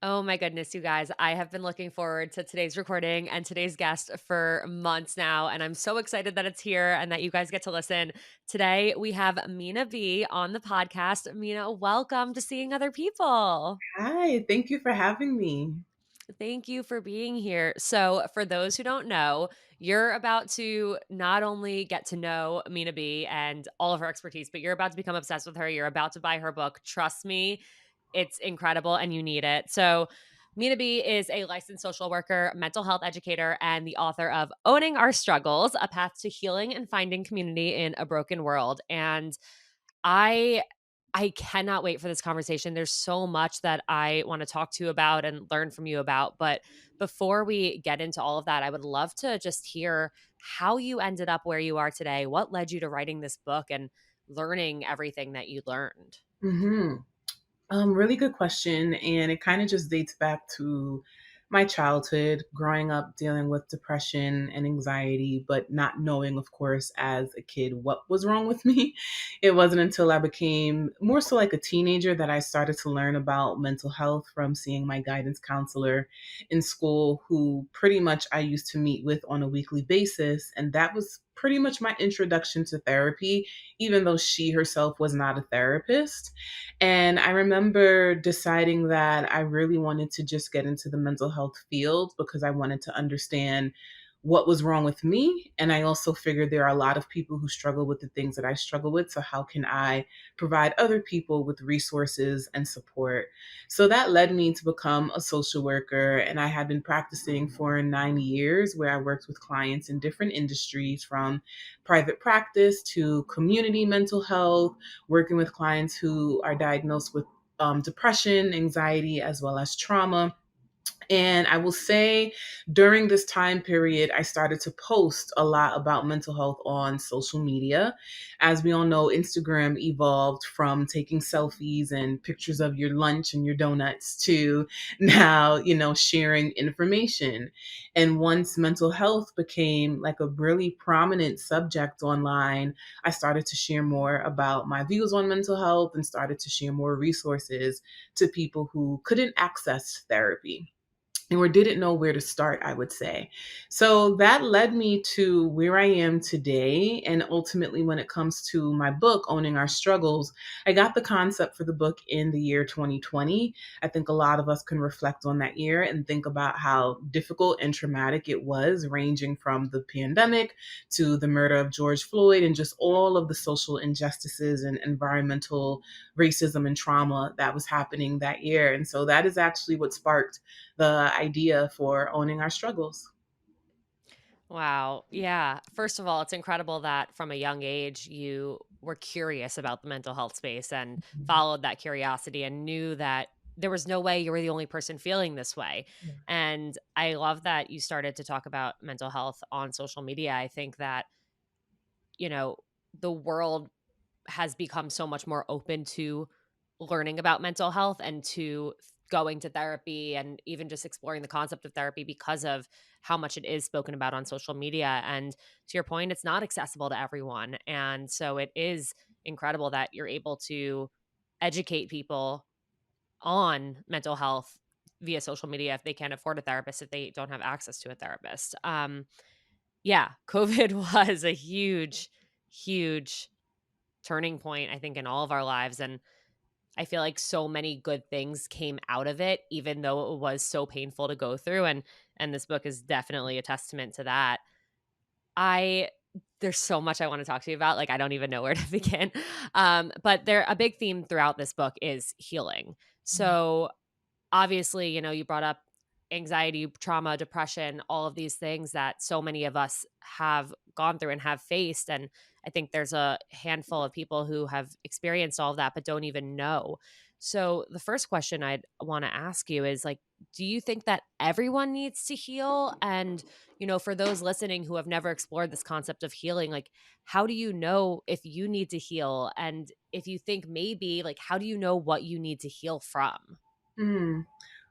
Oh my goodness, you guys. I have been looking forward to today's recording and today's guest for months now. And I'm so excited that it's here and that you guys get to listen. Today, we have Minaa B on the podcast. Mina, welcome to Seeing Other People. Hi, thank you for having me. Thank you for being here. So, for those who don't know, you're about to not only get to know Minaa B and all of her expertise, but you're about to become obsessed with her. You're about to buy her book. Trust me, it's incredible and you need it. So, Minaa B is a licensed social worker, mental health educator, and the author of Owning Our Struggles, A Path to Healing and Finding Community in a Broken World. And I I cannot wait for this conversation. There's so much that I want to talk to you about and learn from you about. But before we get into all of that, I would love to just hear how you ended up where you are today. What led you to writing this book and learning everything that you learned? hmm Really good question. And it kind of just dates back to my childhood, growing up dealing with depression and anxiety, but not knowing, of course, as a kid what was wrong with me. It wasn't until I became more so like a teenager that I started to learn about mental health from seeing my guidance counselor in school, who pretty much I used to meet with on a weekly basis. And that was pretty much my introduction to therapy, even though she herself was not a therapist. And I remember deciding that I really wanted to just get into the mental health field because I wanted to understand what was wrong with me. And I also figured there are a lot of people who struggle with the things that I struggle with. So, how can I provide other people with resources and support? So, that led me to become a social worker. And I had been practicing for 9 years, where I worked with clients in different industries, from private practice to community mental health, working with clients who are diagnosed with depression, anxiety, as well as trauma. And I will say during this time period, I started to post a lot about mental health on social media. As we all know, Instagram evolved from taking selfies and pictures of your lunch and your donuts to now, sharing information. And once mental health became like a really prominent subject online, I started to share more about my views on mental health and started to share more resources to people who couldn't access therapy or didn't know where to start, I would say. So that led me to where I am today. And ultimately, when it comes to my book, Owning Our Struggles, I got the concept for the book in the year 2020. I think a lot of us can reflect on that year and think about how difficult and traumatic it was, ranging from the pandemic to the murder of George Floyd and just all of the social injustices and environmental racism and trauma that was happening that year. And so that is actually what sparked the idea for owning our struggles. Wow. Yeah. First of all, it's incredible that from a young age you were curious about the mental health space and followed that curiosity and knew that there was no way you were the only person feeling this way. Yeah. And I love that you started to talk about mental health on social media. I think that, you know, the world has become so much more open to learning about mental health and to going to therapy and even just exploring the concept of therapy because of how much it is spoken about on social media. And to your point, it's not accessible to everyone. And so it is incredible that you're able to educate people on mental health via social media if they can't afford a therapist, if they don't have access to a therapist. Yeah, COVID was a huge, huge turning point, I think, in all of our lives. And I feel like so many good things came out of it, even though it was so painful to go through. And this book is definitely a testament to that. I There's so much I want to talk to you about. Like I don't even know where to begin. But there a big theme throughout this book is healing. So obviously, you brought up anxiety, trauma, depression, all of these things that so many of us have gone through and have faced. And I think there's a handful of people who have experienced all of that, but don't even know. So the first question I'd want to ask you is like, do you think that everyone needs to heal? And, for those listening who have never explored this concept of healing, like, how do you know if you need to heal? And if you think maybe, like, how do you know what you need to heal from? Hmm.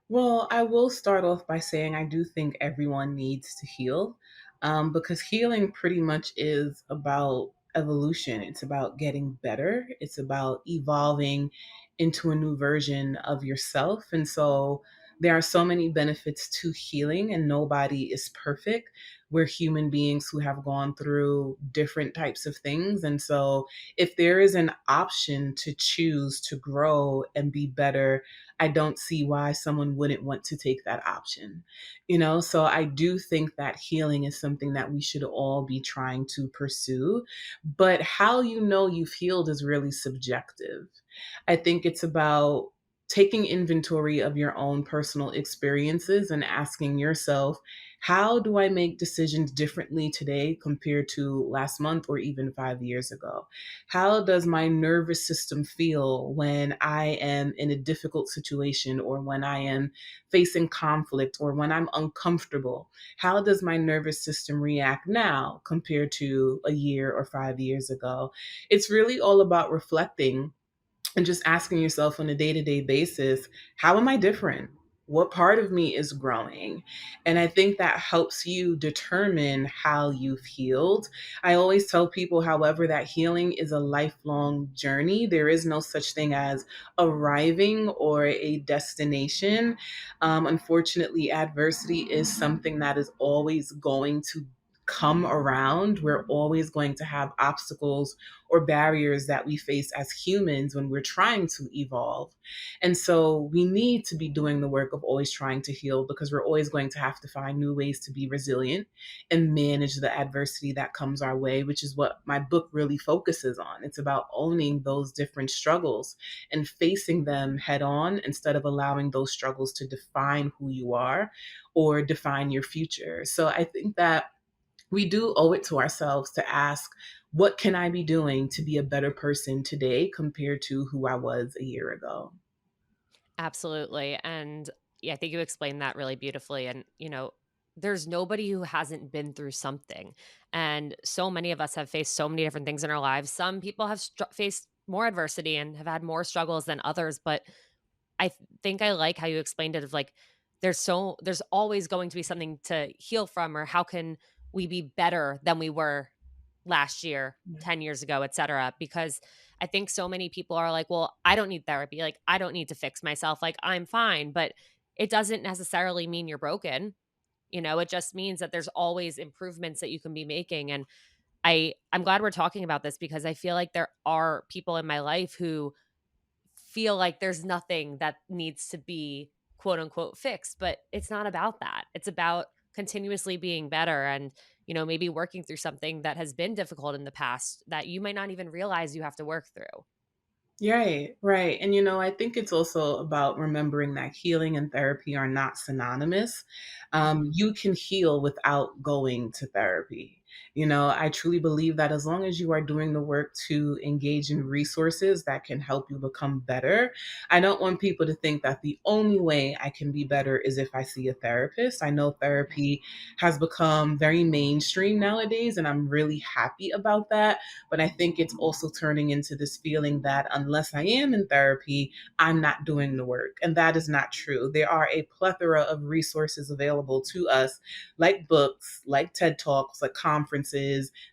Well, I will start off by saying I do think everyone needs to heal, because healing pretty much is about evolution. It's about getting better, it's about evolving into a new version of yourself. And so, there are so many benefits to healing, and nobody is perfect. We're human beings who have gone through different types of things. And so, if there is an option to choose to grow and be better, I don't see why someone wouldn't want to take that option. So I do think that healing is something that we should all be trying to pursue. But how you know you've healed is really subjective. I think it's about taking inventory of your own personal experiences and asking yourself, how do I make decisions differently today compared to last month or even 5 years ago? How does my nervous system feel when I am in a difficult situation, or when I am facing conflict, or when I'm uncomfortable? How does my nervous system react now compared to a year or 5 years ago? It's really all about reflecting and just asking yourself on a day-to-day basis, how am I different? What part of me is growing? And I think that helps you determine how you've healed. I always tell people, however, that healing is a lifelong journey. There is no such thing as arriving or a destination. Unfortunately, adversity is something that is always going to come around. We're always going to have obstacles or barriers that we face as humans when we're trying to evolve. And so we need to be doing the work of always trying to heal, because we're always going to have to find new ways to be resilient and manage the adversity that comes our way, which is what my book really focuses on. It's about owning those different struggles and facing them head on, instead of allowing those struggles to define who you are or define your future. So I think that we do owe it to ourselves to ask, what can I be doing to be a better person today compared to who I was a year ago? Absolutely. And yeah, I think you explained that really beautifully. And, there's nobody who hasn't been through something. And so many of us have faced so many different things in our lives. Some people have faced more adversity and have had more struggles than others. But think I like how you explained it, of like, there's always going to be something to heal from, or how can we be better than we were last year, Yeah. 10 years ago, et cetera. Because I think so many people are like, well, I don't need therapy. Like, I don't need to fix myself. Like, I'm fine. But it doesn't necessarily mean you're broken. It just means that there's always improvements that you can be making. And I'm glad we're talking about this, because I feel like there are people in my life who feel like there's nothing that needs to be quote unquote fixed, but it's not about that. It's about continuously being better, and maybe working through something that has been difficult in the past that you might not even realize you have to work through. Right, right. And I think it's also about remembering that healing and therapy are not synonymous. Mhm. You can heal without going to therapy. I truly believe that as long as you are doing the work to engage in resources that can help you become better, I don't want people to think that the only way I can be better is if I see a therapist. I know therapy has become very mainstream nowadays, and I'm really happy about that. But I think it's also turning into this feeling that unless I am in therapy, I'm not doing the work. And that is not true. There are a plethora of resources available to us, like books, like TED Talks, like conferences.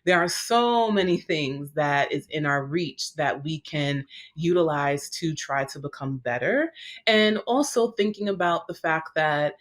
There are so many things that is in our reach that we can utilize to try to become better. And also thinking about the fact that,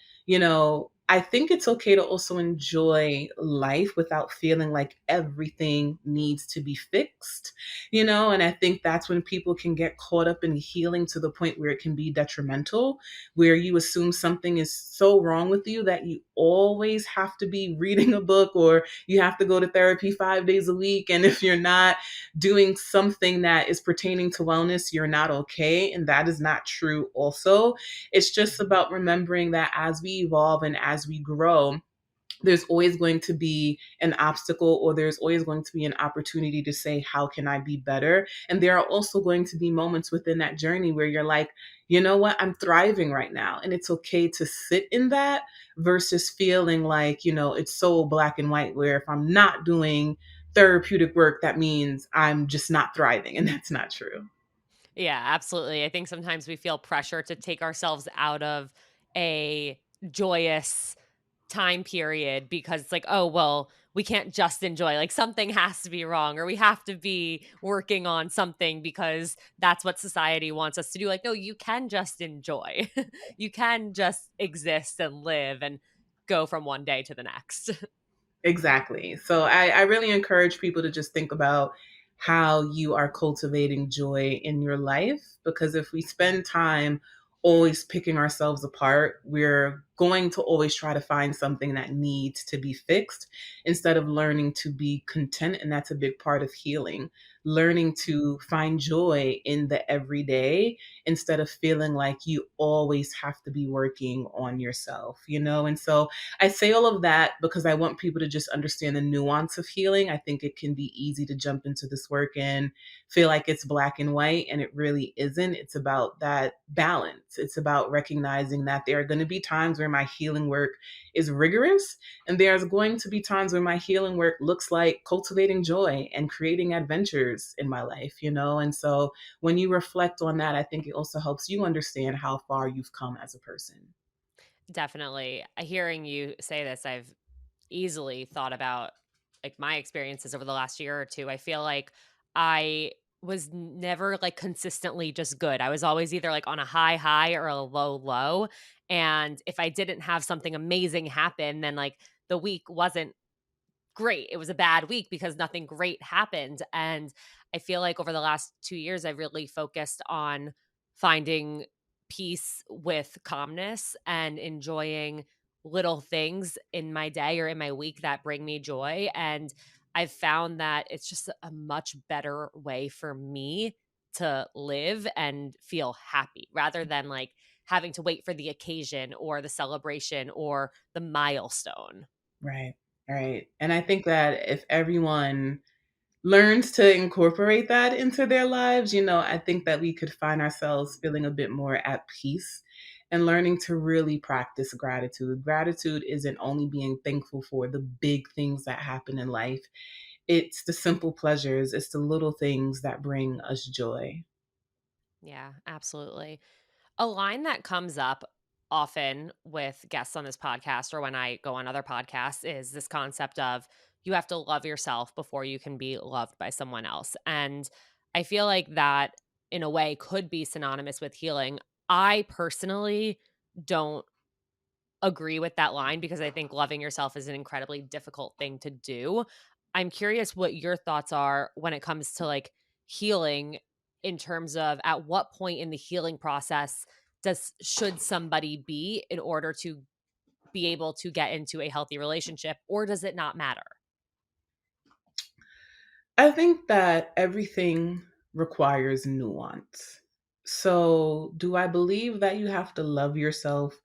I think it's okay to also enjoy life without feeling like everything needs to be fixed, and I think that's when people can get caught up in healing to the point where it can be detrimental, where you assume something is so wrong with you that you always have to be reading a book, or you have to go to therapy 5 days a week. And if you're not doing something that is pertaining to wellness, you're not okay. And that is not true, also. It's just about remembering that as we evolve and as we grow, there's always going to be an obstacle, or there's always going to be an opportunity to say, how can I be better? And there are also going to be moments within that journey where you're like, you know what, I'm thriving right now. And it's okay to sit in that, versus feeling like, it's so black and white, where if I'm not doing therapeutic work, that means I'm just not thriving. And that's not true. Yeah, absolutely. I think sometimes we feel pressure to take ourselves out of a joyous time period because it's like, oh, well, we can't just enjoy. Like something has to be wrong or we have to be working on something because that's what society wants us to do. Like, no, you can just enjoy. You can just exist and live and go from one day to the next. Exactly. So I really encourage people to just think about how you are cultivating joy in your life, because if we spend time always picking ourselves apart, we're going to always try to find something that needs to be fixed instead of learning to be content. And that's a big part of healing, learning to find joy in the everyday instead of feeling like you always have to be working on yourself, you know? And so I say all of that because I want people to just understand the nuance of healing. I think it can be easy to jump into this work and feel like it's black and white, and it really isn't. It's about that balance. It's about recognizing that there are going to be times where my healing work is rigorous, and there's going to be times where my healing work looks like cultivating joy and creating adventures in my life, you know? And so when you reflect on that, I think it also helps you understand how far you've come as a person. Definitely. Hearing you say this, I've easily thought about like my experiences over the last year or two. I feel like I was never like consistently just good. I was always either like on a high or a low. And if I didn't have something amazing happen, then like the week wasn't great. It was a bad week because nothing great happened. And I feel like over the last 2 years, I've really focused on finding peace with calmness and enjoying little things in my day or in my week that bring me joy. And I've found that it's just a much better way for me to live and feel happy rather than like having to wait for the occasion or the celebration or the milestone. Right, right. And I think that if everyone learns to incorporate that into their lives, you know, I think that we could find ourselves feeling a bit more at peace and learning to really practice gratitude. Gratitude isn't only being thankful for the big things that happen in life, it's the simple pleasures, it's the little things that bring us joy. Yeah, absolutely. A line that comes up often with guests on this podcast or when I go on other podcasts is this concept of you have to love yourself before you can be loved by someone else. And I feel like that in a way could be synonymous with healing. I personally don't agree with that line because I think loving yourself is an incredibly difficult thing to do. I'm curious what your thoughts are when it comes to like healing in terms of at what point in the healing process does should somebody be in order to be able to get into a healthy relationship or does it not matter? I think that everything requires nuance. So, do I believe that you have to love yourself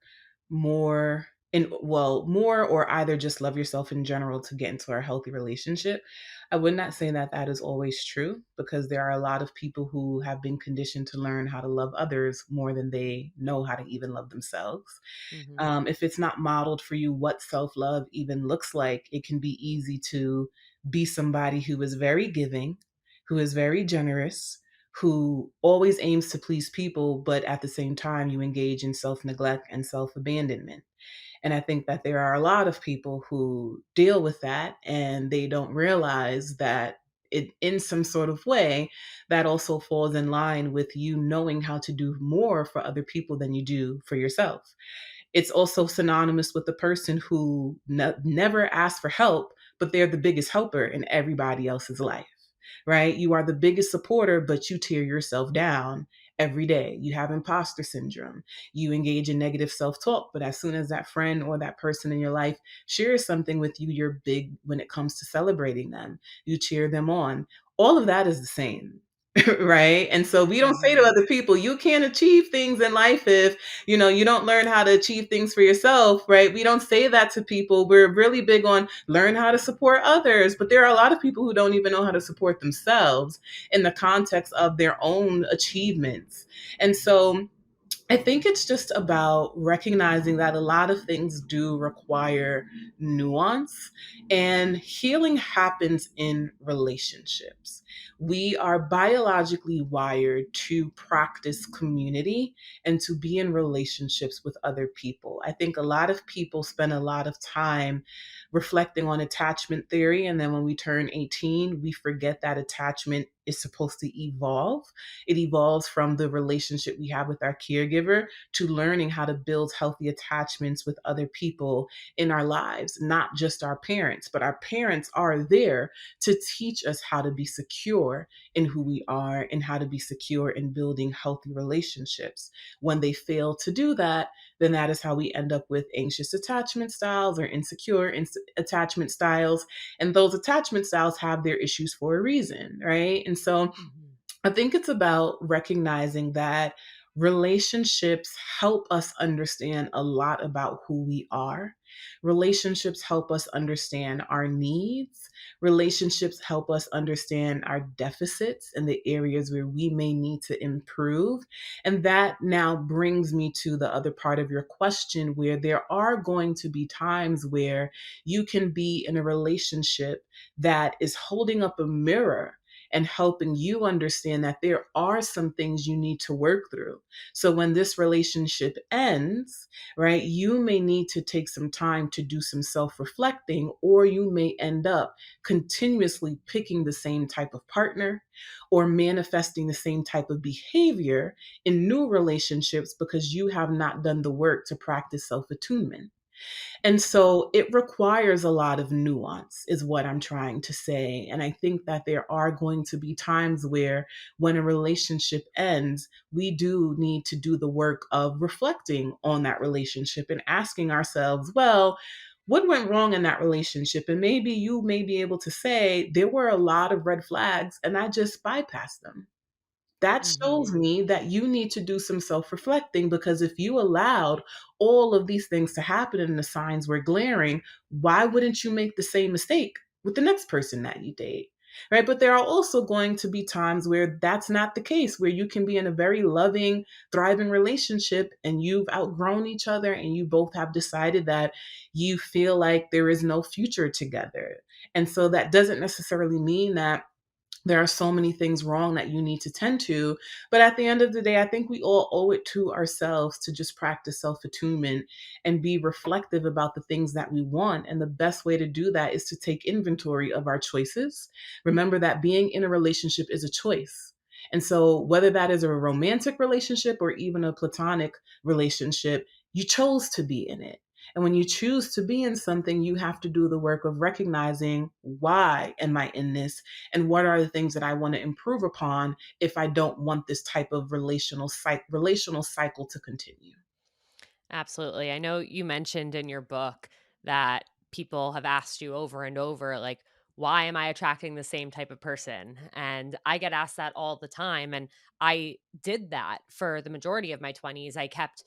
more more or either just love yourself in general to get into a healthy relationship? I would not say that that is always true, because there are a lot of people who have been conditioned to learn how to love others more than they know how to even love themselves. Mhm. If it's not modeled for you what self love even looks like, it can be easy to be somebody who is very giving, who is very generous, who always aims to please people, but at the same time, you engage in self neglect and self abandonment. And I think that there are a lot of people who deal with that and they don't realize that in some sort of way, that also falls in line with you knowing how to do more for other people than you do for yourself. It's also synonymous with the person who never asks for help, but they're the biggest helper in everybody else's life, right? You are the biggest supporter, but you tear yourself down every day. You have imposter syndrome. You engage in negative self talk, but as soon as that friend or that person in your life shares something with you, you're big when it comes to celebrating them. You cheer them on. All of that is the same. Right. And so we don't say to Mhm. other people, you can't achieve things in life if you don't learn how to achieve things for yourself, right? We don't say that to people. We're really big on learn how to support others, but there are a lot of people who don't even know how to support themselves in the context of their own achievements. And so I think it's just about recognizing that a lot of things do require nuance, and healing happens in relationships. we are biologically wired to practice community and to be in relationships with other people. I think a lot of people spend a lot of time reflecting on attachment theory. And then when we turn 18, we forget that attachment is supposed to evolve. It evolves from the relationship we have with our caregiver to learning how to build healthy attachments with other people in our lives, not just our parents, but our parents are there to teach us how to be secure in who we are and how to be secure in building healthy relationships. When they fail to do that, then that is how we end up with anxious attachment styles or insecure attachment styles. And those attachment styles have their issues for a reason, right? And so Mhm. I think it's about recognizing that relationships help us understand a lot about who we are. Relationships help us understand our needs. Relationships help us understand our deficits and the areas where we may need to improve. And that now brings me to the other part of your question, where there are going to be times where you can be in a relationship that is holding up a mirror and helping you understand that there are some things you need to work through. So when this relationship ends, right, you may need to take some time to do some self reflecting, or you may end up continuously picking the same type of partner or manifesting the same type of behavior in new relationships because you have not done the work to practice self attunement. And so it requires a lot of nuance, is what I'm trying to say. And I think that there are going to be times where, when a relationship ends, we do need to do the work of reflecting on that relationship and asking ourselves, well, what went wrong in that relationship? And maybe you may be able to say, there were a lot of red flags and I just bypassed them. That shows Mhm. me that you need to do some self reflecting, because if you allowed all of these things to happen and the signs were glaring, why wouldn't you make the same mistake with the next person that you date? Right. But there are also going to be times where that's not the case, where you can be in a very loving, thriving relationship and you've outgrown each other and you both have decided that you feel like there is no future together. And so that doesn't necessarily mean that there are so many things wrong that you need to tend to. But at the end of the day, I think we all owe it to ourselves to just practice self attunement and be reflective about the things that we want. And the best way to do that is to take inventory of our choices. Remember that being in a relationship is a choice. And so, whether that is a romantic relationship or even a platonic relationship, you chose to be in it. And when you choose to be in something, you have to do the work of recognizing, why am I in this? And what are the things that I want to improve upon if I don't want this type of relational cycle to continue. Absolutely. I know you mentioned in your book that people have asked you over and over, like, why am I attracting the same type of person? And I get asked that all the time. And I did that for the majority of my 20s. I kept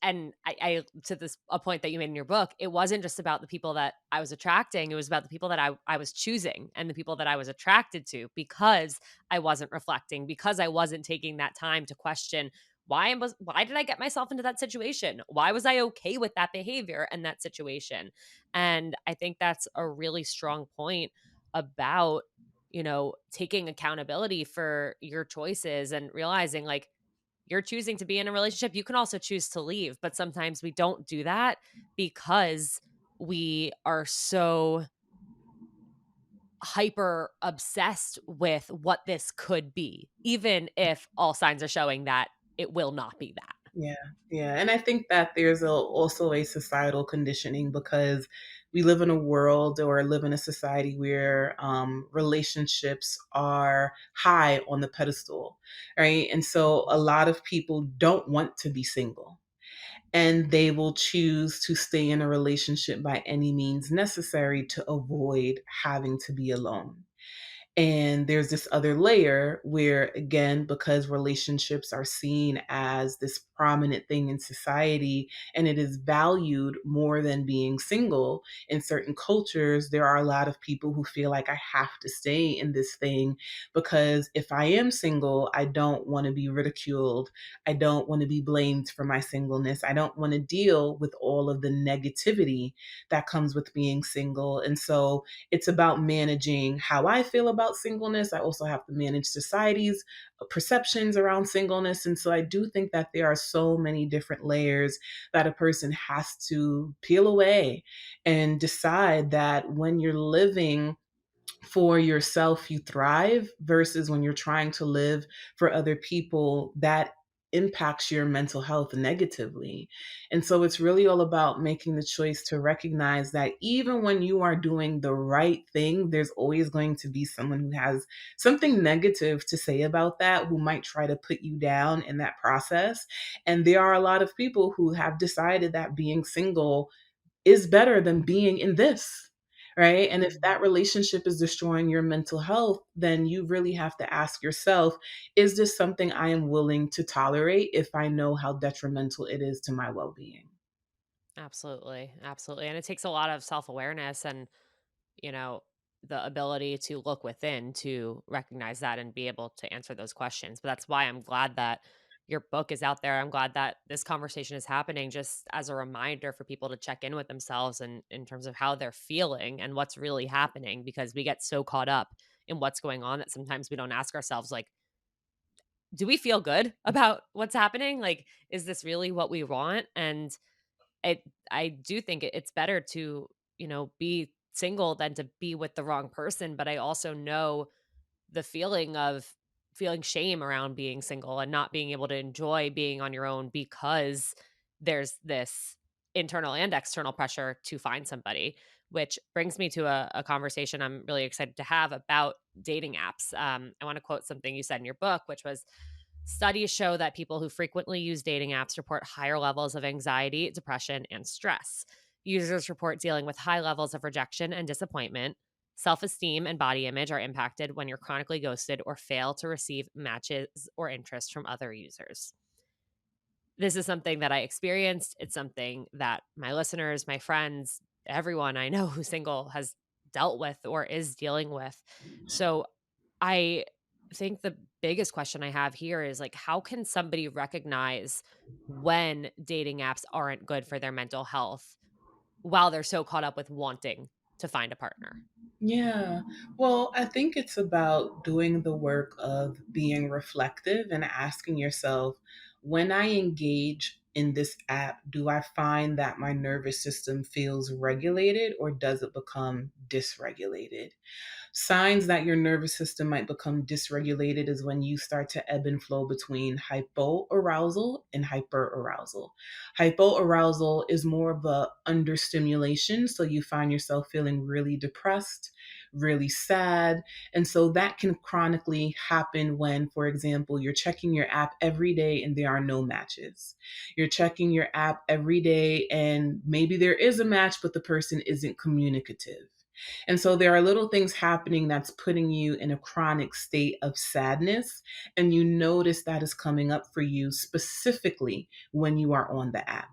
and I to this a point that you made in your book, it wasn't just about the people that I was attracting, it was about the people that I was choosing and the people that I was attracted to, because I wasn't reflecting, because I wasn't taking that time to question, why did I get myself into that situation? Why was I okay with that behavior and that situation? And I think that's a really strong point about, taking accountability for your choices and realizing, like, you're choosing to be in a relationship, you can also choose to leave, but sometimes we don't do that because we are so hyper obsessed with what this could be, even if all signs are showing that it will not be that. Yeah, yeah, and I think that there's also a societal conditioning, because we live in a world or live in a society where relationships are high on the pedestal, right? And so a lot of people don't want to be single, and they will choose to stay in a relationship by any means necessary to avoid having to be alone. And there's this other layer where, again, because relationships are seen as this prominent thing in society, and it is valued more than being single. In certain cultures, there are a lot of people who feel like I have to stay in this thing because if I am single, I don't want to be ridiculed. I don't want to be blamed for my singleness. I don't want to deal with all of the negativity that comes with being single. And so it's about managing how I feel about singleness. I also have to manage society's perceptions around singleness. And so I do think that there are so many different layers that a person has to peel away and decide that when you're living for yourself, you thrive versus when you're trying to live for other people, that impacts your mental health negatively. And so it's really all about making the choice to recognize that even when you are doing the right thing, there's always going to be someone who has something negative to say about that, who might try to put you down in that process. And there are a lot of people who have decided that being single is better than being in this, right? And if that relationship is destroying your mental health, then you really have to ask yourself, is this something I am willing to tolerate if I know how detrimental it is to my well being? Absolutely, absolutely, and it takes a lot of self-awareness and, you know, the ability to look within to recognize that and be able to answer those questions. But that's why I'm glad that your book is out there. I'm glad that this conversation is happening just as a reminder for people to check in with themselves and in terms of how they're feeling and what's really happening because we get so caught up in what's going on that sometimes we don't ask ourselves like, do we feel good about what's happening? Like, is this really what we want? And it I do think it's better to, be single than to be with the wrong person, but I also know the feeling of feeling shame around being single and not being able to enjoy being on your own because there's this internal and external pressure to find somebody, which brings me to a conversation I'm really excited to have about dating apps. I want to quote something you said in your book, which was studies show that people who frequently use dating apps report higher levels of anxiety, depression, and stress. Users report dealing with high levels of rejection and disappointment. Self esteem and body image are impacted when you're chronically ghosted or fail to receive matches or interest from other users. This is something that I experienced. It's something that my listeners, my friends, everyone I know who's single has dealt with or is dealing with. So I think the biggest question I have here is like, how can somebody recognize when dating apps aren't good for their mental health while they're so caught up with wanting to find a partner? Yeah. Well, I think it's about doing the work of being reflective and asking yourself, when I engage in this app, do I find that my nervous system feels regulated or does it become dysregulated? Signs that your nervous system might become dysregulated is when you start to ebb and flow between hypoarousal and hyperarousal. Hypoarousal is more of a understimulation, so you find yourself feeling really depressed, really sad, and so that can chronically happen when, for example, you're checking your app every day and there are no matches. You're checking your app every day and maybe there is a match, but the person isn't communicative. And so there are little things happening that's putting you in a chronic state of sadness. And you notice that is coming up for you specifically when you are on the app.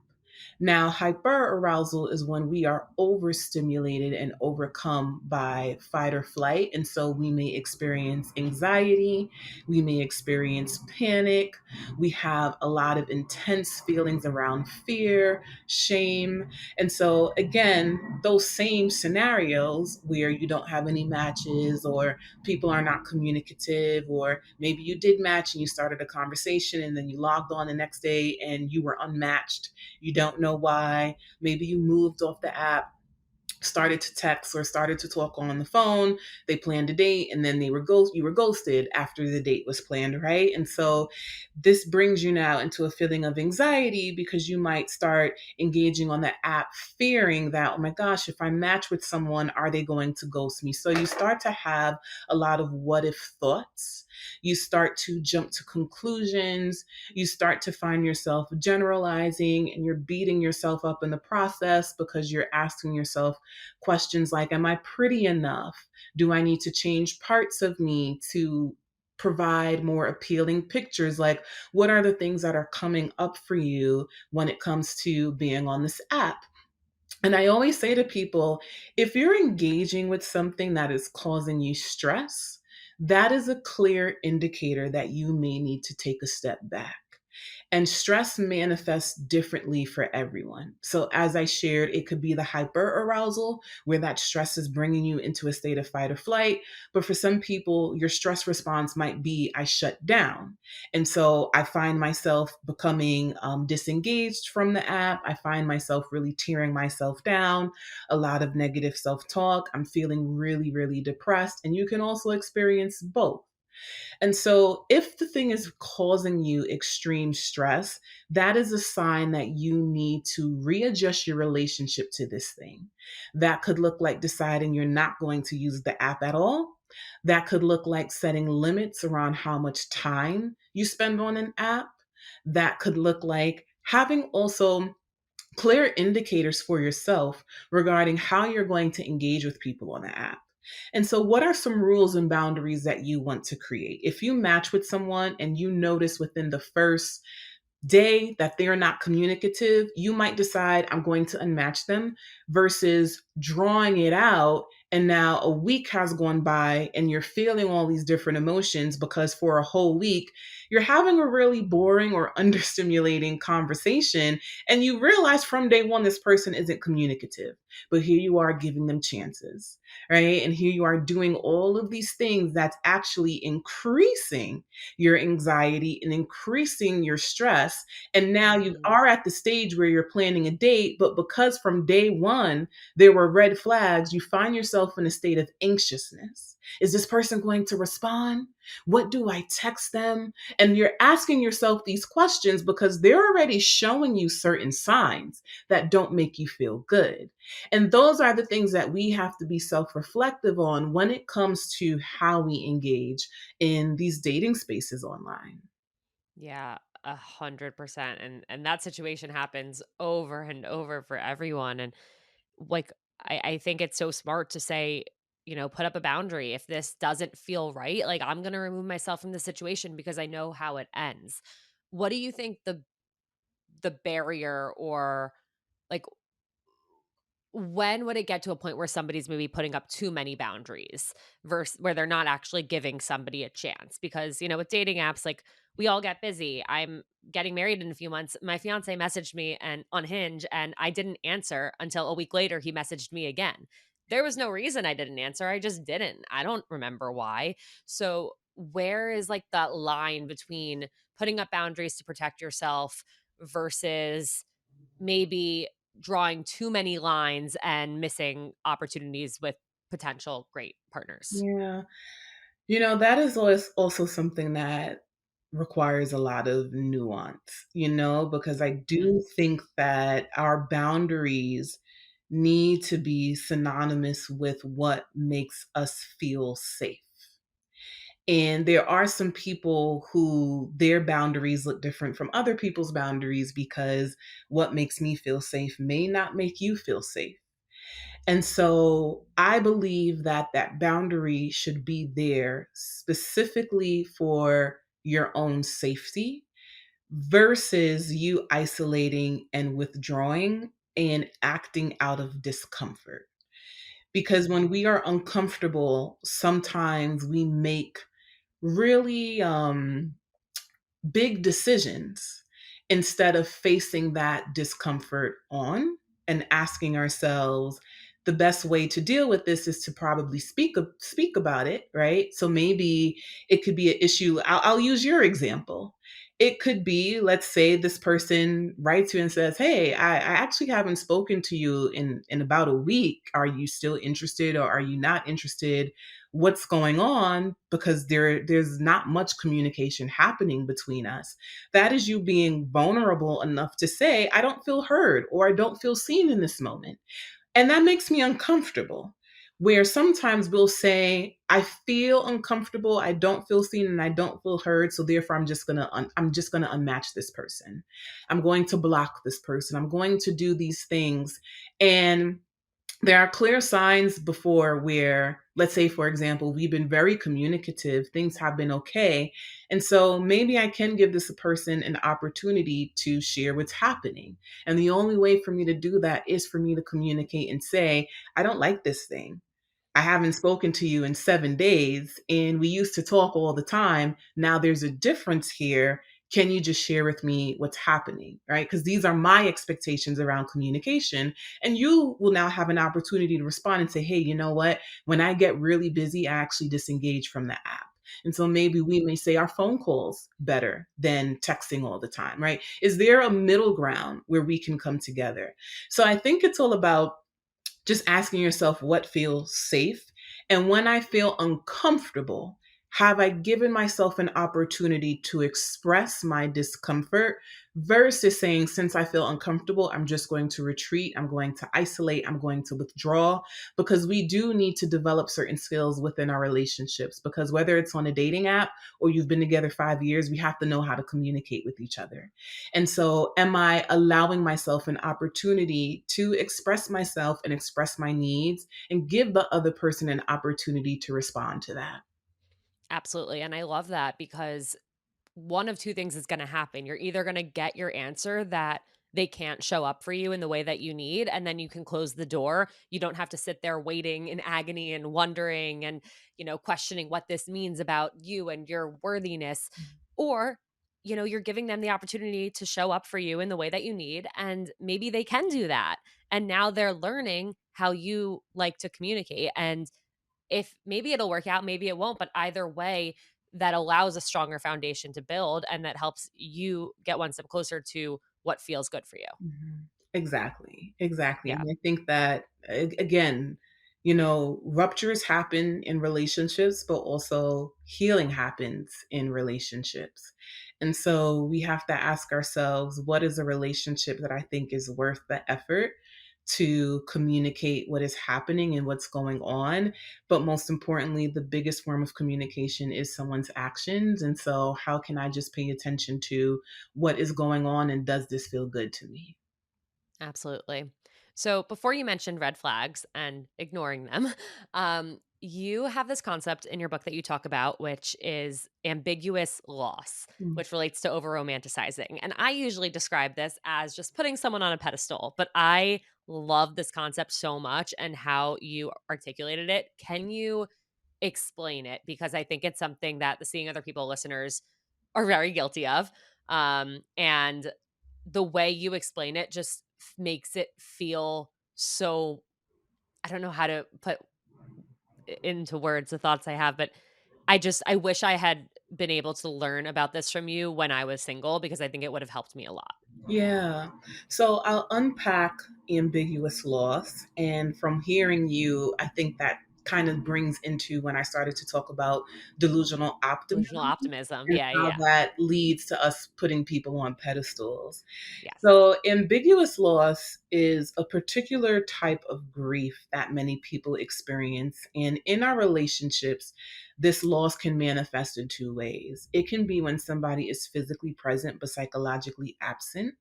Now, hyperarousal is when we are overstimulated and overcome by fight or flight. And so we may experience anxiety, we may experience panic, we have a lot of intense feelings around fear, shame. And so, again, those same scenarios where you don't have any matches or people are not communicative, or maybe you did match and you started a conversation and then you logged on the next day and you were unmatched. You don't know why. Maybe you moved off the app, started to text or started to talk on the phone. They planned a date and then you were ghosted after the date was planned, right? And so this brings you now into a feeling of anxiety because you might start engaging on the app fearing that, oh my gosh, if I match with someone, are they going to ghost me? So you start to have a lot of what if thoughts. You start to jump to conclusions. You start to find yourself generalizing and you're beating yourself up in the process because you're asking yourself questions like, am I pretty enough? Do I need to change parts of me to provide more appealing pictures, like what are the things that are coming up for you when it comes to being on this app. And I always say to people, if you're engaging with something that is causing you stress, that is a clear indicator that you may need to take a step back. And stress manifests differently for everyone. So, as I shared, it could be the hyper arousal, where that stress is bringing you into a state of fight or flight. But for some people, your stress response might be, I shut down. And so I find myself becoming disengaged from the app. I find myself really tearing myself down, a lot of negative self talk. I'm feeling really, really depressed. And you can also experience both. And so, if the thing is causing you extreme stress, that is a sign that you need to readjust your relationship to this thing. That could look like deciding you're not going to use the app at all. That could look like setting limits around how much time you spend on an app. That could look like having also clear indicators for yourself regarding how you're going to engage with people on the app. And so, what are some rules and boundaries that you want to create? If you match with someone and you notice within the first day that they're not communicative, you might decide, I'm going to unmatch them, versus drawing it out. And now a week has gone by and you're feeling all these different emotions because for a whole week, you're having a really boring or understimulating conversation. And you realize from day one, this person isn't communicative, but here you are giving them chances, right? And here you are doing all of these things that's actually increasing your anxiety and increasing your stress. And now you Mhm. are at the stage where you're planning a date, but because from day one there were red flags, you find yourself in a state of anxiousness. Is this person going to respond? What do I text them? And you're asking yourself these questions because they're already showing you certain signs that don't make you feel good. And those are the things that we have to be self reflective on when it comes to how we engage in these dating spaces online. Yeah, 100%. And that situation happens over and over for everyone. And like I think it's so smart to say, put up a boundary. If this doesn't feel right, like I'm gonna remove myself from the situation because I know how it ends. What do you think the barrier or like when would it get to a point where somebody's maybe putting up too many boundaries versus where they're not actually giving somebody a chance? Because, with dating apps, like we all get busy. I'm getting married in a few months. My fiance messaged me and on Hinge and I didn't answer until a week later he messaged me again. There was no reason I didn't answer. I just didn't. I don't remember why. So, where is like that line between putting up boundaries to protect yourself versus maybe drawing too many lines and missing opportunities with potential great partners? Yeah. That is always also something that requires a lot of nuance, because I Mhm. do think that our boundaries need to be synonymous with what makes us feel safe. And there are some people who their boundaries look different from other people's boundaries because what makes me feel safe may not make you feel safe. And so I believe that that boundary should be there specifically for your own safety versus you isolating and withdrawing and acting out of discomfort. Because when we are uncomfortable, sometimes we make really big decisions instead of facing that discomfort on and asking ourselves the best way to deal with this is to probably speak about it, right? So maybe it could be an issue. I'll use your example. It could be, let's say this person writes you and says, hey, I actually haven't spoken to you in about a week. Are you still interested or are you not interested? What's going on? Because there's not much communication happening between us. That is you being vulnerable enough to say, I don't feel heard or I don't feel seen in this moment. And that makes me uncomfortable. Where sometimes we'll say, I feel uncomfortable, I don't feel seen and I don't feel heard, so therefore I'm just going to unmatch this person. I'm going to block this person. I'm going to do these things. And there are clear signs before where let's say, for example, we've been very communicative, things have been okay. And so maybe I can give this person an opportunity to share what's happening. And the only way for me to do that is for me to communicate and say, I don't like this thing. I haven't spoken to you in 7 days and we used to talk all the time. Now there's a difference here. Can you just share with me what's happening? Right? Because these are my expectations around communication. And you will now have an opportunity to respond and say, hey, you know what? When I get really busy, I actually disengage from the app. And so maybe we may say our phone calls better than texting all the time, right? Is there a middle ground where we can come together? So I think it's all about just asking yourself what feels safe. And when I feel uncomfortable, have I given myself an opportunity to express my discomfort versus saying, since I feel uncomfortable, I'm just going to retreat, I'm going to isolate, I'm going to withdraw? Because we do need to develop certain skills within our relationships. Because whether it's on a dating app or you've been together 5 years, we have to know how to communicate with each other. And so, am I allowing myself an opportunity to express myself and express my needs and give the other person an opportunity to respond to that? Absolutely, and I love that because one of two things is going to happen. You're either going to get your answer that they can't show up for you in the way that you need, and then you can close the door. You don't have to sit there waiting in agony and wondering and, questioning what this means about you and your worthiness. Or, you're giving them the opportunity to show up for you in the way that you need, and maybe they can do that. And now they're learning how you like to communicate. And if maybe it'll work out, maybe it won't, but either way, that allows a stronger foundation to build and that helps you get one step closer to what feels good for you. Mhm. Exactly, exactly. Yeah. And I think that again, ruptures happen in relationships, but also healing happens in relationships. And so we have to ask ourselves, what is a relationship that I think is worth the effort to communicate what is happening and what's going on? But most importantly, the biggest form of communication is someone's actions. And so, how can I just pay attention to what is going on and does this feel good to me? Absolutely. So before you mentioned red flags and ignoring them, you have this concept in your book that you talk about, which is ambiguous loss, Mm. which relates to over romanticizing. And I usually describe this as just putting someone on a pedestal, but I love this concept so much and how you articulated it. Can you explain it? Because I think it's something that the Seeing Other People listeners are very guilty of. And the way you explain it just makes it feel so, I don't know how to put into words the thoughts I have, but I wish I had been able to learn about this from you when I was single because I think it would have helped me a lot. Yeah. So I'll unpack ambiguous loss. And from hearing you, I think that kind of brings into when I started to talk about delusional Delusional optimism optimism. and Yeah, how yeah. that leads to us putting people on pedestals. Yes. So, ambiguous loss is a particular type of grief that many people experience. And in our relationships, this loss can manifest in two ways. It can be when somebody is physically present but psychologically absent,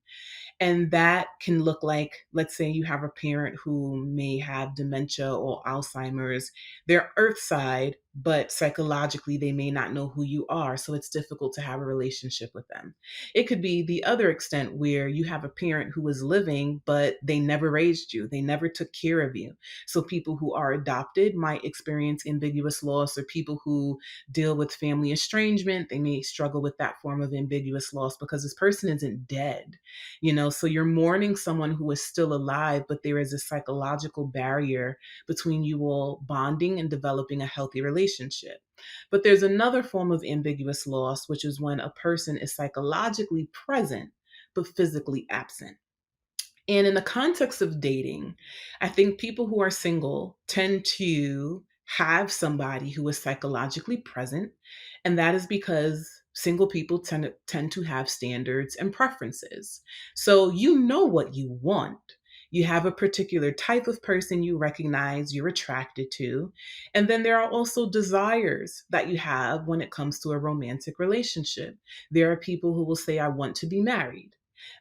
and that can look like, let's say you have a parent who may have dementia or Alzheimer's. They're earthside, but psychologically they may not know who you are. So it's difficult to have a relationship with them. It could be the other extent where you have a parent who is living, but they never raised you, they never took care of you. So people who are adopted might experience ambiguous loss, or people who deal with family estrangement, they may struggle with that form of ambiguous loss because this person isn't dead. So you're mourning someone who is still alive, but there is a psychological barrier between you all bonding and developing a healthy relationship. But there's another form of ambiguous loss, which is when a person is psychologically present but physically absent. And in the context of dating, I think people who are single tend to have somebody who is psychologically present. And that is because single people tend to have standards and preferences. So you know what you want. You have a particular type of person you recognize you're attracted to. And then there are also desires that you have when it comes to a romantic relationship. There are people who will say, I want to be married.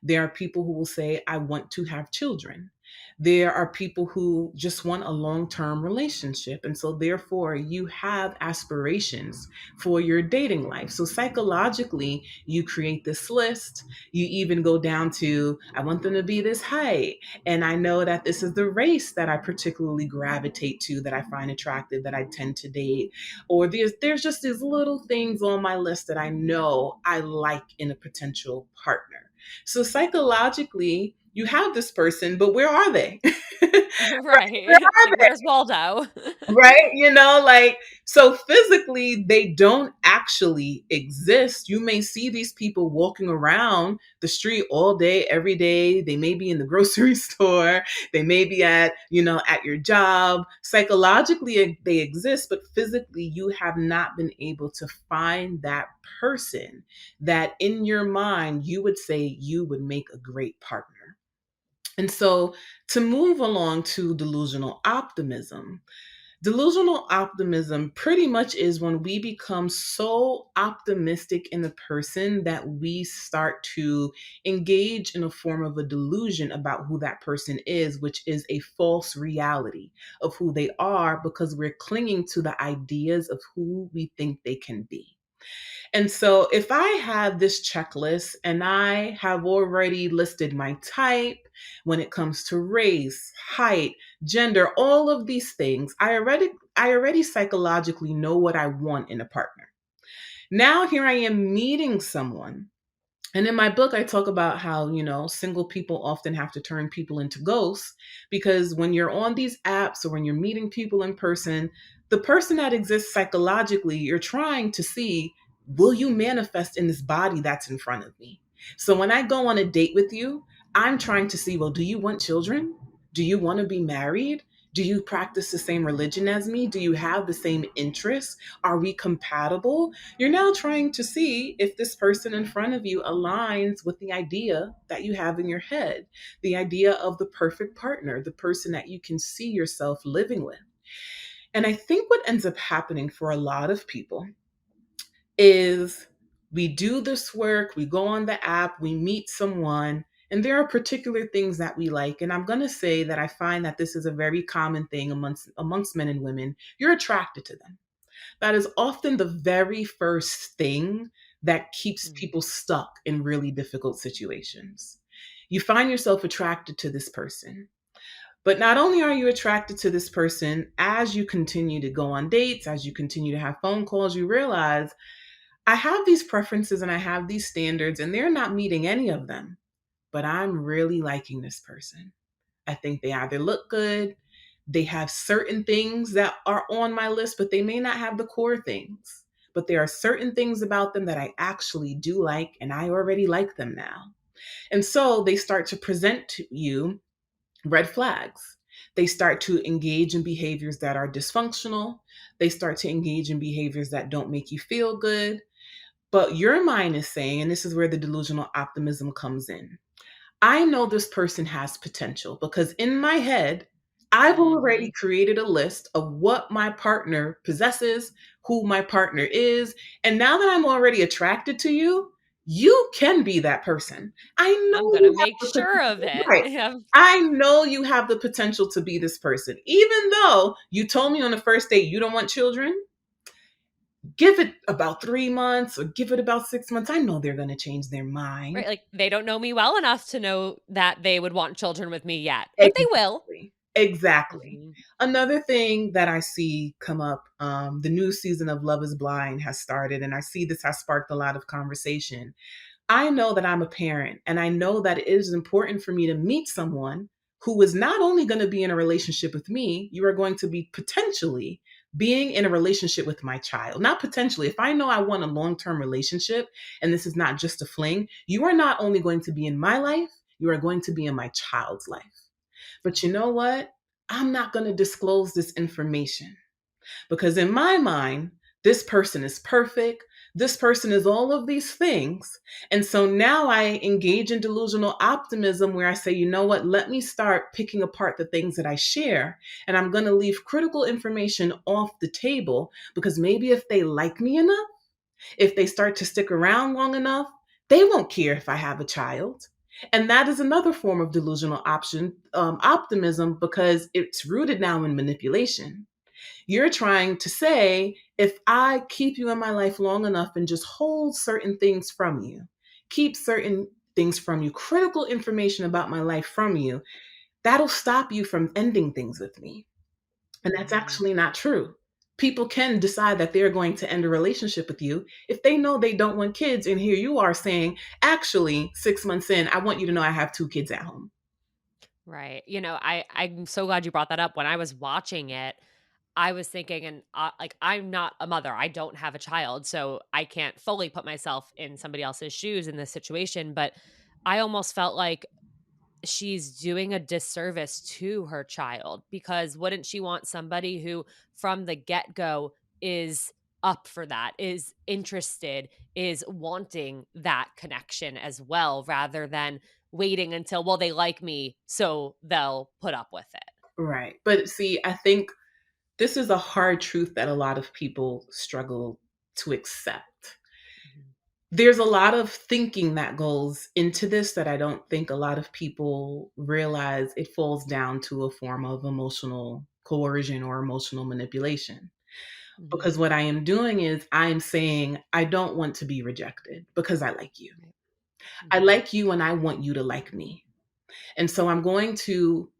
There are people who will say, I want to have children. There are people who just want a long term relationship. And so, therefore, you have aspirations for your dating life. So, psychologically, you create this list. You even go down to, I want them to be this height. And I know that this is the race that I particularly gravitate to, that I find attractive, that I tend to date. Or there's just these little things on my list that I know I like in a potential partner. So psychologically, you have this person, but where are they? Right? Where Right. It's are like, they? "Where's Waldo?" Right? Like, so physically, they don't actually exist. You may see these people walking around the street all day, every day. They may be in the grocery store. They may be at your job. Psychologically, they exist, but physically, you have not been able to find that person that in your mind, you would say you would make a great partner. And so, to move along to delusional optimism, delusional optimism pretty much is when we become so optimistic in a person that we start to engage in a form of a delusion about who that person is, which is a false reality of who they are because we're clinging to the ideas of who we think they can be. And so if I have this checklist and I have already listed my type when it comes to race, height, gender, all of these things, I already psychologically know what I want in a partner. Now here I am meeting someone, and in my book, I talk about how, single people often have to turn people into ghosts because when you're on these apps or when you're meeting people in person, the person that exists psychologically, you're trying to see, will you manifest in this body that's in front of me? So when I go on a date with you, I'm trying to see, well, do you want children? Do you want to be married? Do you practice the same religion as me? Do you have the same interests? Are we compatible? You're now trying to see if this person in front of you aligns with the idea that you have in your head, the idea of the perfect partner, the person that you can see yourself living with. And I think what ends up happening for a lot of people is we do this work, we go on the app, we meet someone, and there are particular things that we like. And I'm going to say that I find that this is a very common thing amongst men and women. You're attracted to them. That is often the very first thing that keeps Mm. people stuck in really difficult situations. You find yourself attracted to this person. But not only are you attracted to this person, as you continue to go on dates, as you continue to have phone calls, you realize I have these preferences and I have these standards, and they're not meeting any of them. But I'm really liking this person. I think they either look good, they have certain things that are on my list, but they may not have the core things. But there are certain things about them that I actually do like, and I already like them now. And so they start to present to you red flags. They start to engage in behaviors that are dysfunctional. They start to engage in behaviors that don't make you feel good. But your mind is saying, and this is where the delusional optimism comes in, I know this person has potential because in my head, I've already Mhm. created a list of what my partner possesses, who my partner is. And now that I'm already attracted to you, you can be that person. I I'm know gonna you have make the sure of potential. it. Right. Yeah. I know you have the potential to be this person. Even though you told me on the first date you don't want children, give it about 3 months or give it about 6 months. I know they're going to change their Right, mind. like, they don't know me well enough to know that they would want children with me yet, but they will. Exactly. Exactly. Mhm. Another thing that I see come up, the new season of Love is Blind has started, and I see this has sparked a lot of conversation. I know that I'm a parent, and I know that it is important for me to meet someone who is not only going to be in a relationship with me, you are going to be potentially being in a relationship with my child. Not potentially. If I know I want a long term relationship and this is not just a fling, you are not only going to be in my life, you are going to be in my child's life. But you know what? I'm not going to disclose this information because in my mind, this person is perfect. This person is all of these things. And so now I engage in delusional optimism where I say, you know what? Let me start picking apart the things that I share. And I'm going to leave critical information off the table because maybe if they like me enough, if they start to stick around long enough, they won't care if I have a child. And that is another form of delusional optimism because it's rooted now in manipulation. You're trying to say, if I keep you in my life long enough and just hold certain things from you, keep certain things from you, critical information about my life from you, that'll stop you from ending things with me. And that's Mhm. actually not true. People can decide that they're going to end a relationship with you if they know they don't want kids. And here you are saying, actually, 6 months in, I want you to know I have two kids at home. Right. I'm so glad you brought that up. When I was watching it, I was thinking, and like, I'm not a mother. I don't have a child, so I can't fully put myself in somebody else's shoes in this situation. But I almost felt like she's doing a disservice to her child, because wouldn't she want somebody who from the get-go is up for that, is interested, is wanting that connection as well, rather than waiting until, well, they like me, so they'll put up with it. Right. But see, I think this is a hard truth that a lot of people struggle to accept. Mhm. There's a lot of thinking that goes into this that I don't think a lot of people realize it falls down to a form of emotional coercion or emotional manipulation. Mhm. Because what I am doing is I'm saying, I don't want to be rejected because I like you. Right. I Mhm. like you and I want you to like me. And so I'm going to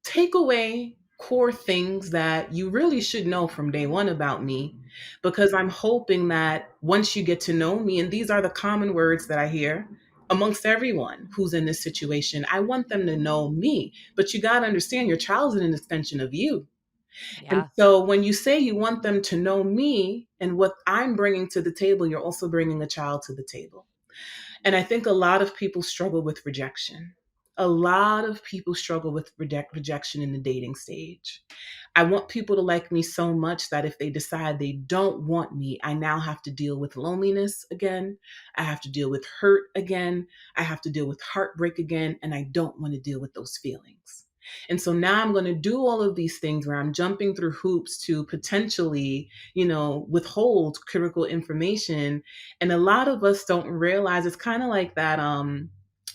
take away core things that you really should know from day one about me because I'm hoping that once you get to know me, and these are the common words that I hear amongst everyone who's in this situation, I want them to know me. But you got to understand your child's an extension of you. And Yeah. so when you say you want them to know me and what I'm bringing to the table, you're also bringing a child to the table. And I think a lot of people struggle with rejection. A lot of people struggle with rejection in the dating stage. I want people to like me so much that if they decide they don't want me, I now have to deal with loneliness again. I have to deal with hurt again. I have to deal with heartbreak again. And I don't want to deal with those feelings. And so now I'm going to do all of these things where I'm jumping through hoops to potentially, withhold critical information. And a lot of us don't realize it's kind of like that.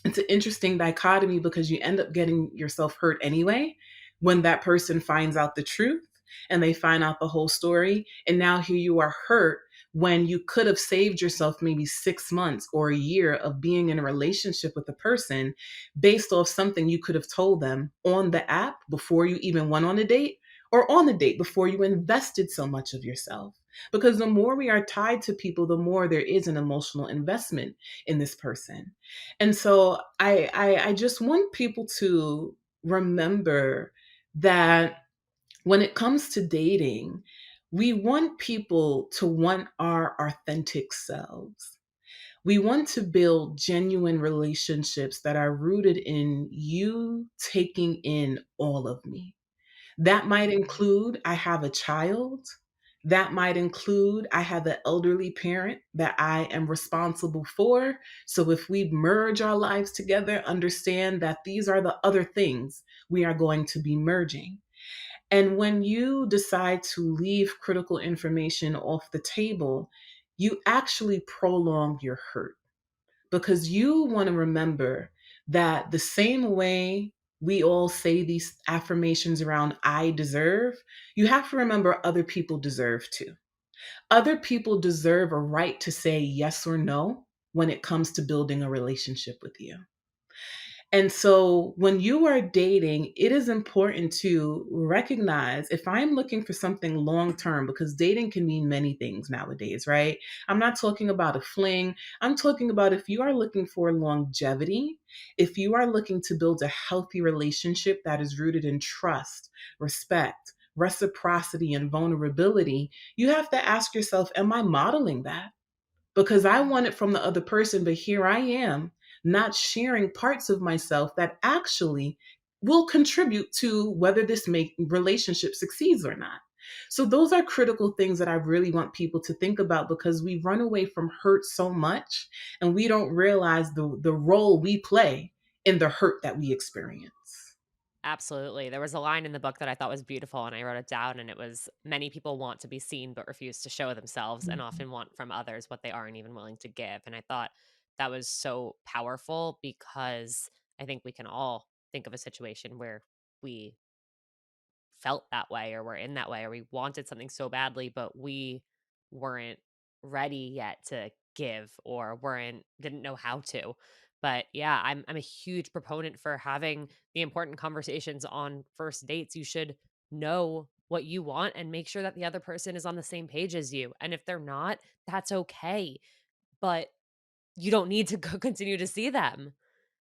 It's an interesting dichotomy because you end up getting yourself hurt anyway when that person finds out the truth and they find out the whole story. And now here you are hurt when you could have saved yourself maybe 6 months or a year of being in a relationship with a person based off something you could have told them on the app before you even went on a date, or on the date before you invested so much of yourself. Because the more we are tied to people, the more there is an emotional investment in this person. And so I just want people to remember that when it comes to dating, we want people to want our authentic selves. We want to build genuine relationships that are rooted in you taking in all of me. That might Mhm. include I have a child. That might include I have an elderly parent that I am responsible for. So if we merge our lives together, understand that these are the other things we are going to be merging. And when you decide to leave critical information off the table, you actually prolong your hurt because you want to remember that the same way we all say these affirmations around I deserve, you have to remember other people deserve too. Other people deserve a right to say yes or no when it comes to building a relationship with you. And so when you are dating, it is important to recognize if I'm looking for something long term, because dating can mean many things nowadays, right? I'm not talking about a fling. I'm talking about if you are looking for longevity, if you are looking to build a healthy relationship that is rooted in trust, respect, reciprocity, and vulnerability, you have to ask yourself, am I modeling that? Because I Mhm. want it from the other person, but here I am not sharing parts of myself that actually will contribute to whether this make relationship succeeds or not. So those are critical things that I really want people to think about because we run away from hurt so much and we don't realize the role we play in the hurt that we experience. Absolutely. There was a line in the book that I thought was beautiful, and I wrote it down, and it was, many people want to be seen but refuse to show themselves, and Mhm. often want from others what they aren't even willing to give. And I thought that was so powerful because I think we can all think of a situation where we felt that way or were in that way or we wanted something so badly but we weren't ready yet to give or weren't didn't know how to. But yeah, I'm a huge proponent for having the important conversations on first dates. You should know what you want and make sure that the other person is on the same page as you, and if they're not, that's okay. But you don't need to go continue to see them.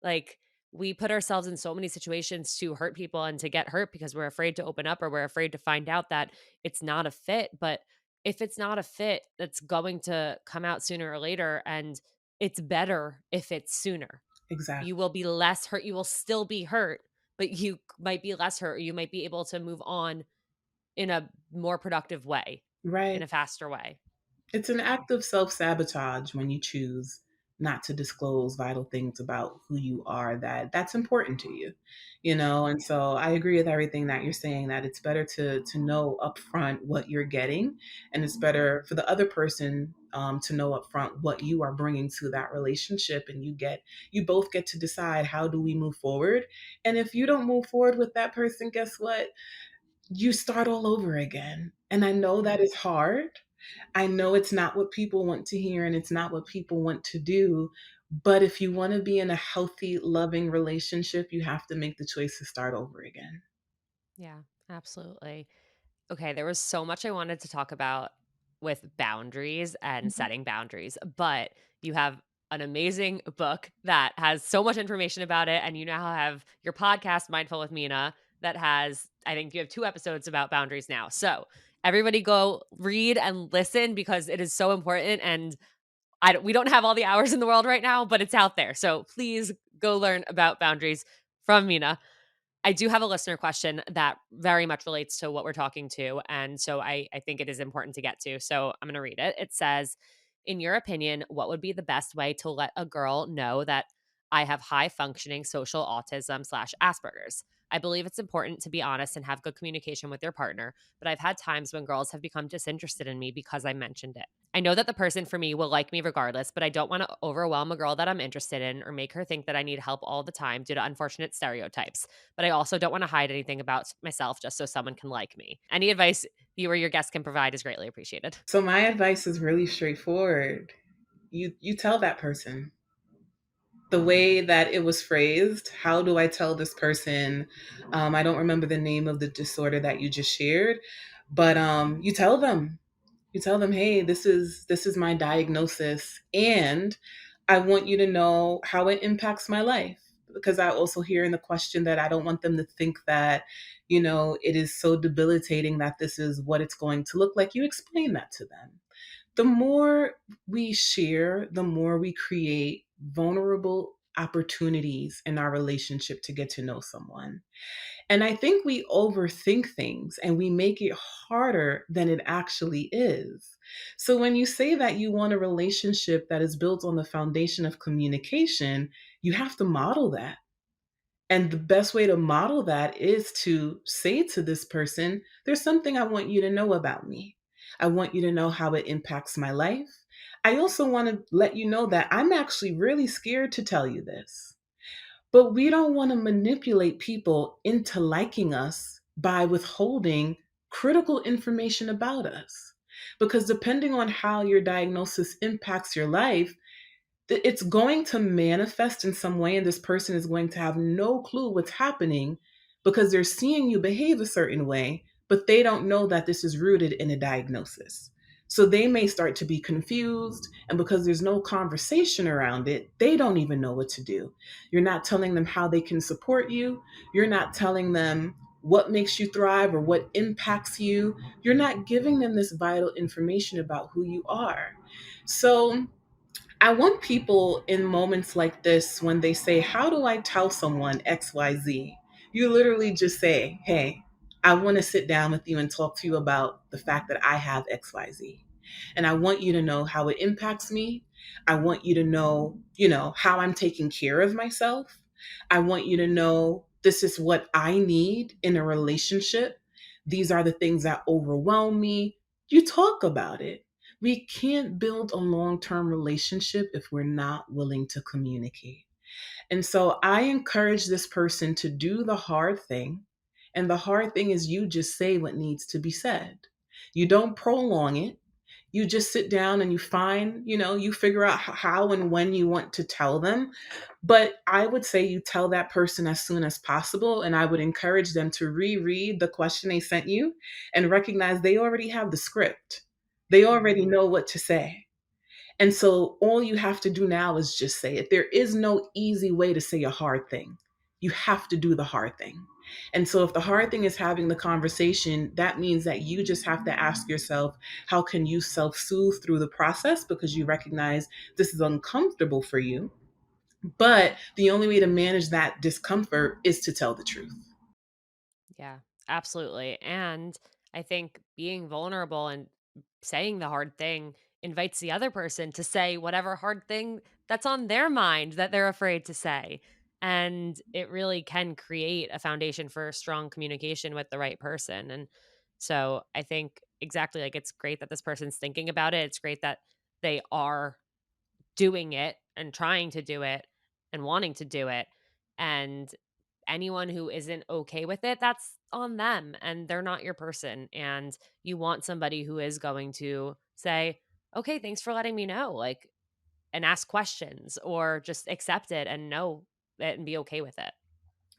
Like, we put ourselves in so many situations to hurt people and to get hurt because we're afraid to open up or we're afraid to find out that it's not a fit. But if it's not a fit, that's going to come out sooner or later. And it's better if it's sooner. You Exactly. will be less hurt. You will still be hurt, but you might be less hurt, or you might be able to move on in a more productive way, in Right. a faster way. It's an act of self sabotage when you choose not to disclose vital things about who you are that's important to you, and so I agree with everything that you're saying, that it's better to know upfront what you're getting, and it's better for the other person to know upfront what you are bringing to that relationship, and you both get to decide, how do we move forward? And if you don't move forward with that person, guess what? You start all over again. And I know that Yeah. is hard. I know it's not what people want to hear and it's not what people want to do. But if you want to be in a healthy, loving relationship, you have to make the choice to start over again. Yeah, absolutely. Okay, there was so much I wanted to talk about with boundaries and Mhm. setting boundaries, but you have an amazing book that has so much information about it. And you now have your podcast, Mindful with Mina, that has, I think you have 2 episodes about boundaries now. So everybody go read and listen because it is so important. And we don't have all the hours in the world right now, but it's out there. So please go learn about boundaries from Mina. I do have a listener question that very much relates to what we're talking to. And so I think it is important to get to. So I'm going to read it. It says, in your opinion, what would be the best way to let a girl know that I have high functioning social autism slash Asperger's? I believe it's important to be honest and have good communication with your partner, but I've had times when girls have become disinterested in me because I mentioned it. I know that the person for me will like me regardless, but I don't want to overwhelm a girl that I'm interested in or make her think that I need help all the time due to unfortunate stereotypes. But I also don't want to hide anything about myself just so someone can like me. Any advice you or your guest can provide is greatly appreciated. So my advice is really straightforward. You tell that person. The way that it was phrased, how do I tell this person? I don't remember the name of the disorder that you just shared, but you tell them. You tell them, hey, this is my diagnosis, and I want you to know how it impacts my life. Because I also hear in the question that I don't want them to think that, it is so debilitating that this is what it's going to look like. You explain that to them. The more we share, the more we create vulnerable opportunities in our relationship to get to know someone. And I think we overthink things and we make it harder than it actually is. So when you say that you want a relationship that is built on the foundation of communication, you have to model that. And the best way to model that is to say to this person, there's something I want you to know about me. I want you to know how it impacts my life. I also want to let you know that I'm actually really scared to tell you this. But we don't want to manipulate people into liking us by withholding critical information about us. Because depending on how your diagnosis impacts your life, it's going to manifest in some way, and this person is going to have no clue what's happening because they're seeing you behave a certain way, but they don't know that this is rooted in a diagnosis. So they may start to be confused, and because there's no conversation around it, they don't even know what to do. You're not telling them how they can support you. You're not telling them what makes you thrive or what impacts you. You're not giving them this vital information about who you are. So I want people in moments like this, when they say, how do I tell someone XYZ? You literally just say, hey, I want to sit down with you and talk to you about the fact that I have XYZ. And I want you to know how it impacts me. I want you to know, how I'm taking care of myself. I want you to know this is what I need in a relationship. These are the things that overwhelm me. You talk about it. We can't build a long term relationship if we're not willing to communicate. And so I encourage this person to do the hard thing. And the hard thing is you just say what needs to be said. You don't prolong it. You just sit down and you find, you figure out how and when you want to tell them. But I would say you tell that person as soon as possible. And I would encourage them to reread the question they sent you and recognize they already have the script. They already know what to say. And so all you have to do now is just say it. There is no easy way to say a hard thing. You have to do the hard thing. And so if the hard thing is having the conversation, that means that you just have to ask yourself, how can you self soothe through the process? Because you recognize this is uncomfortable for you. But the only way to manage that discomfort is to tell the truth. Yeah, absolutely. And I think being vulnerable and saying the hard thing invites the other person to say whatever hard thing that's on their mind that they're afraid to say. And it really can create a foundation for strong communication with the right person. And so I think exactly, like, it's great that this person's thinking about it. It's great that they are doing it and trying to do it and wanting to do it. And anyone who isn't okay with it, that's on them and they're not your person. And you want somebody who is going to say, okay, thanks for letting me know, like, and ask questions or just accept it and know it and be okay with it.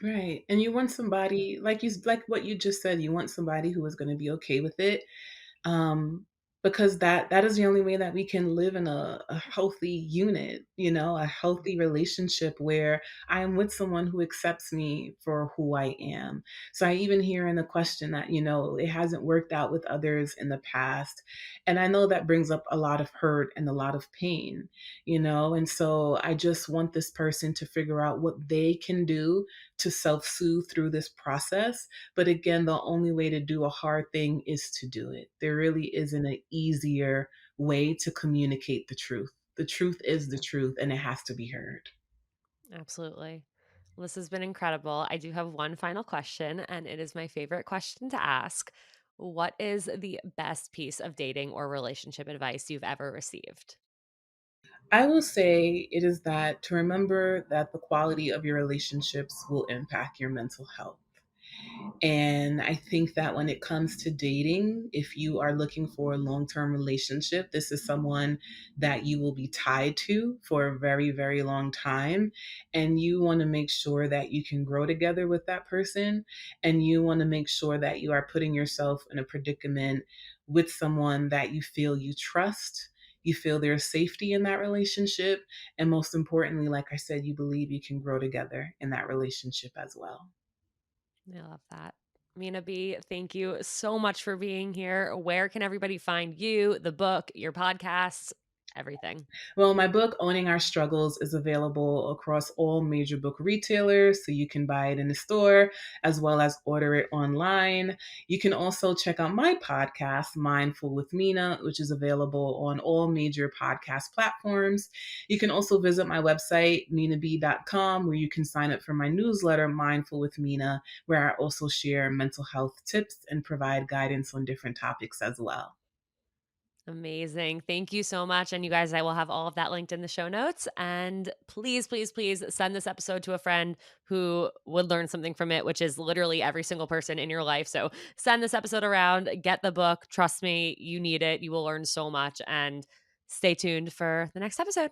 Right. And you want somebody like what you just said, you want somebody who is going to be okay with it, um, because that is the only way that we can live in a healthy unit, a healthy relationship where I am with someone who accepts me for who I am. So I even hear in the question that, it hasn't worked out with others in the past. And I know that brings up a lot of hurt and a lot of pain, and so I just want this person to figure out what they can do to self soothe through this process. But again, the only way to do a hard thing is to do it. There really isn't an easier way to communicate the truth. The truth is the Yeah, truth, and it has to be heard. absolutely. Well, this has been incredible. I do have one final question, and it is my favorite question to ask. What is the best piece of dating or relationship advice you've ever received? I will say it is that to remember that the quality of your relationships will impact your mental health. And I think that when it comes to dating, if you are looking for a long term relationship, this is someone that you will be tied to for a very, very long time. And you want to make sure that you can grow together with that person. And you want to make sure that you are putting yourself in a predicament with someone that you feel you trust. You feel there's safety in that relationship. And most importantly, like I said, you believe you can grow together in that relationship as well. I love that. Mina B, thank you so much for being here. Where can everybody find you, the book, your podcasts, everything? Well, my book, Owning Our Struggles, is available across all major book retailers, so you can buy it in the store as well as order it online. You can also check out my podcast, Mindful with Mina, which is available on all major podcast platforms. You can also visit my website, minab.com, where you can sign up for my newsletter, Mindful with Mina, where I also share mental health tips and provide guidance on different topics as well. Amazing. Thank you so much. And you guys, I will have all of that linked in the show notes. And please, please, please send this episode to a friend who would learn something from it, which is literally every single person in your life. So send this episode around, get the book. Trust me, you need it. You will learn so much. And stay tuned for the next episode.